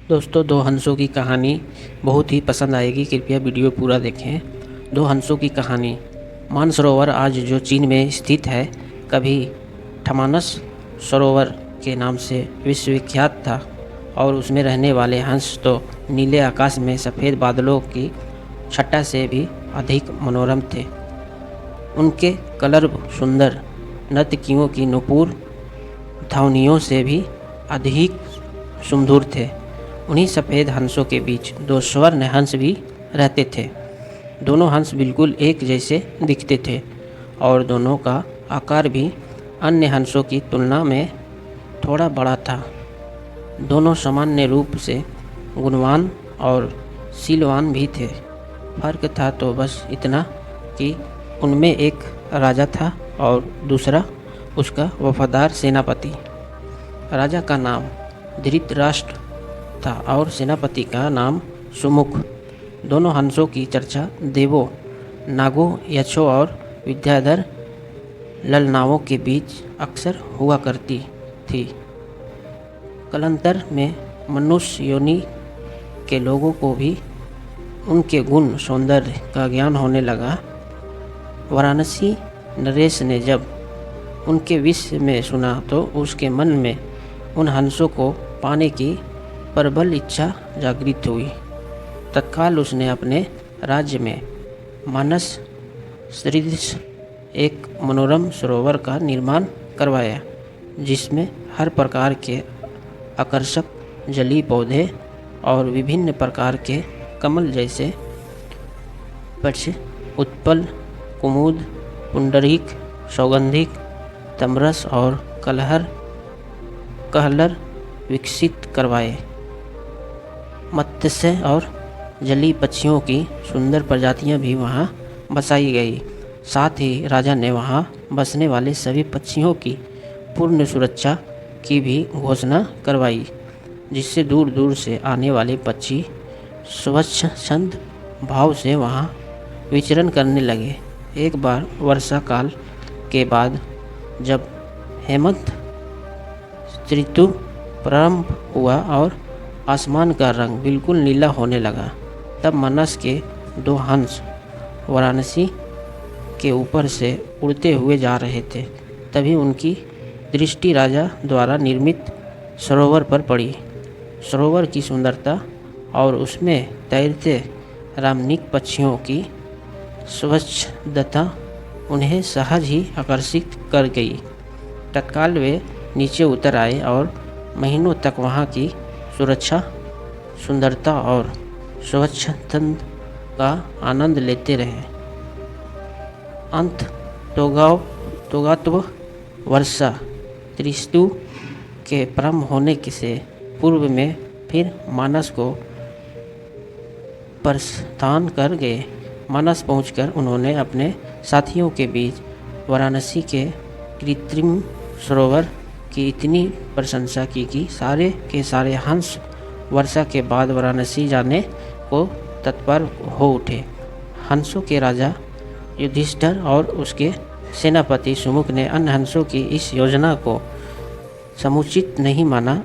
दोस्तों, दो हंसों की कहानी बहुत ही पसंद आएगी। कृपया वीडियो पूरा देखें। दो हंसों की कहानी। मानसरोवर आज जो चीन में स्थित है, कभी ठमानस सरोवर के नाम से विश्वविख्यात था और उसमें रहने वाले हंस तो नीले आकाश में सफ़ेद बादलों की छटा से भी अधिक मनोरम थे। उनके कलर सुंदर नर्तकियों की नुपुर ध्वनियों से भी अधिक सुमधुर थे। उन्हीं सफ़ेद हंसों के बीच दो स्वर्ण हंस भी रहते थे। दोनों हंस बिल्कुल एक जैसे दिखते थे और दोनों का आकार भी अन्य हंसों की तुलना में थोड़ा बड़ा था। दोनों सामान्य रूप से गुणवान और शीलवान भी थे। फर्क था तो बस इतना कि उनमें एक राजा था और दूसरा उसका वफादार सेनापति। राजा का नाम धृतराष्ट्र था और सेनापति का नाम सुमुख। दोनों हंसों की चर्चा देवों, नागों, यक्षों और विद्याधर ललनाओं के बीच अक्सर हुआ करती थी। कालांतर में मनुष्य योनि के लोगों को भी उनके गुण सौंदर्य का ज्ञान होने लगा। वाराणसी नरेश ने जब उनके विषय में सुना तो उसके मन में उन हंसों को पाने की प्रबल इच्छा जागृत हुई। तत्काल उसने अपने राज्य में मानस सदृश एक मनोरम सरोवर का निर्माण करवाया, जिसमें हर प्रकार के आकर्षक जलीय पौधे और विभिन्न प्रकार के कमल जैसे पक्ष, उत्पल, कुमुद, पुंडरीक, सौगंधिक, तमरस और कहलर विकसित करवाए। मत्स्य और जलीय पक्षियों की सुंदर प्रजातियां भी वहां बसाई गई। साथ ही राजा ने वहां बसने वाले सभी पक्षियों की पूर्ण सुरक्षा की भी घोषणा करवाई, जिससे दूर दूर से आने वाले पक्षी स्वच्छंद भाव से वहां विचरण करने लगे। एक बार वर्षा काल के बाद जब हेमंत ऋतु प्रारंभ हुआ और आसमान का रंग बिल्कुल नीला होने लगा, तब मानस के दो हंस वाराणसी के ऊपर से उड़ते हुए जा रहे थे। तभी उनकी दृष्टि राजा द्वारा निर्मित सरोवर पर पड़ी। सरोवर की सुंदरता और उसमें तैरते रामनिक पक्षियों की स्वच्छता उन्हें सहज ही आकर्षित कर गई। तत्काल वे नीचे उतर आए और महीनों तक वहाँ की सुरक्षा, सुंदरता और स्वच्छता का आनंद लेते रहे। अंत तोगात्व वर्षा ऋतु के प्रारंभ होने से पूर्व में फिर मानस को प्रस्थान कर गए। मानस पहुंचकर उन्होंने अपने साथियों के बीच वाराणसी के कृत्रिम सरोवर की इतनी प्रशंसा की कि सारे के सारे हंस वर्षा के बाद वाराणसी जाने को तत्पर हो उठे। हंसों के राजा युधिष्ठिर और उसके सेनापति सुमुख ने अन्य हंसों की इस योजना को समुचित नहीं माना।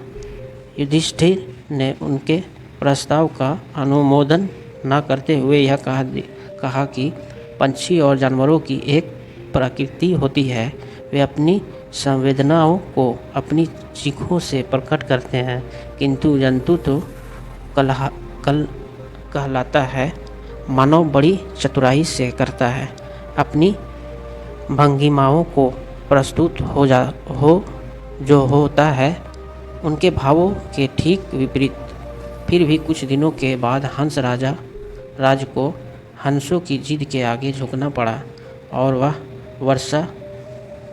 युधिष्ठिर ने उनके प्रस्ताव का अनुमोदन न करते हुए यह कहा कि पंछी और जानवरों की एक प्रकृति होती है, वे अपनी संवेदनाओं को अपनी चीखों से प्रकट करते हैं, किंतु जंतु तो कहलाता है मानव बड़ी चतुराई से करता है। अपनी भंगिमाओं को प्रस्तुत जो होता है उनके भावों के ठीक विपरीत। फिर भी कुछ दिनों के बाद राज को हंसों की जिद के आगे झुकना पड़ा और वह वर्षा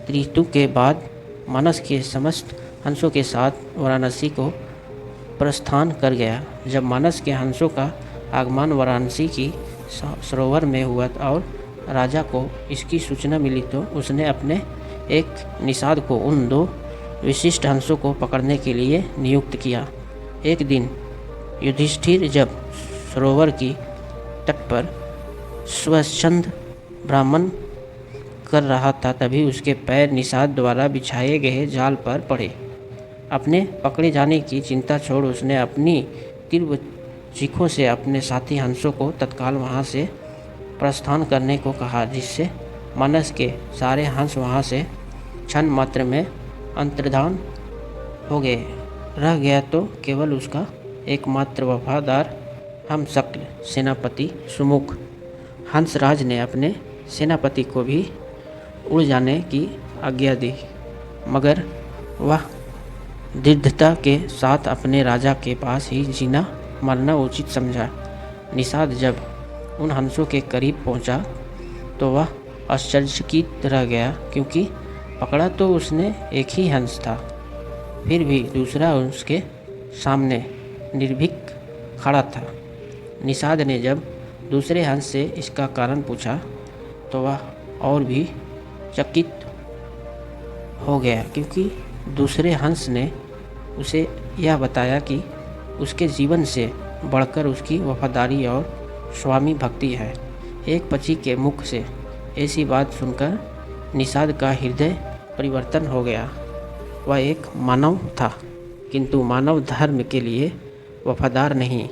ऋतु के बाद मानस के समस्त हंसों के साथ वाराणसी को प्रस्थान कर गया। जब मानस के हंसों का आगमन वाराणसी की सरोवर में हुआ और राजा को इसकी सूचना मिली तो उसने अपने एक निषाद को उन दो विशिष्ट हंसों को पकड़ने के लिए नियुक्त किया। एक दिन युधिष्ठिर जब सरोवर की तट पर स्वच्छंद भ्रमण कर रहा था, तभी उसके पैर निषाद द्वारा बिछाए गए जाल पर पड़े। अपने पकड़े जाने की चिंता छोड़ उसने अपनी तीव्र चीखों से अपने साथी हंसों को तत्काल वहाँ से प्रस्थान करने को कहा, जिससे मानस के सारे हंस वहाँ से क्षण मात्र में अंतर्धान हो गए। रह गया तो केवल उसका एकमात्र वफादार हमशक्ल सेनापति सुमुख। हंसराज ने अपने सेनापति को भी उड़ जाने की आज्ञा दी, मगर वह दृढ़ता के साथ अपने राजा के पास ही जीना मरना उचित समझा। निषाद जब उन हंसों के करीब पहुंचा तो वह आश्चर्यचकित रह गया, क्योंकि पकड़ा तो उसने एक ही हंस था, फिर भी दूसरा उसके सामने निर्भीक खड़ा था। निषाद ने जब दूसरे हंस से इसका कारण पूछा तो वह और भी चकित हो गया, क्योंकि दूसरे हंस ने उसे यह बताया कि उसके जीवन से बढ़कर उसकी वफादारी और स्वामी भक्ति है। एक पक्षी के मुख से ऐसी बात सुनकर निषाद का हृदय परिवर्तन हो गया। वह एक मानव था, किंतु मानव धर्म के लिए वफादार नहीं।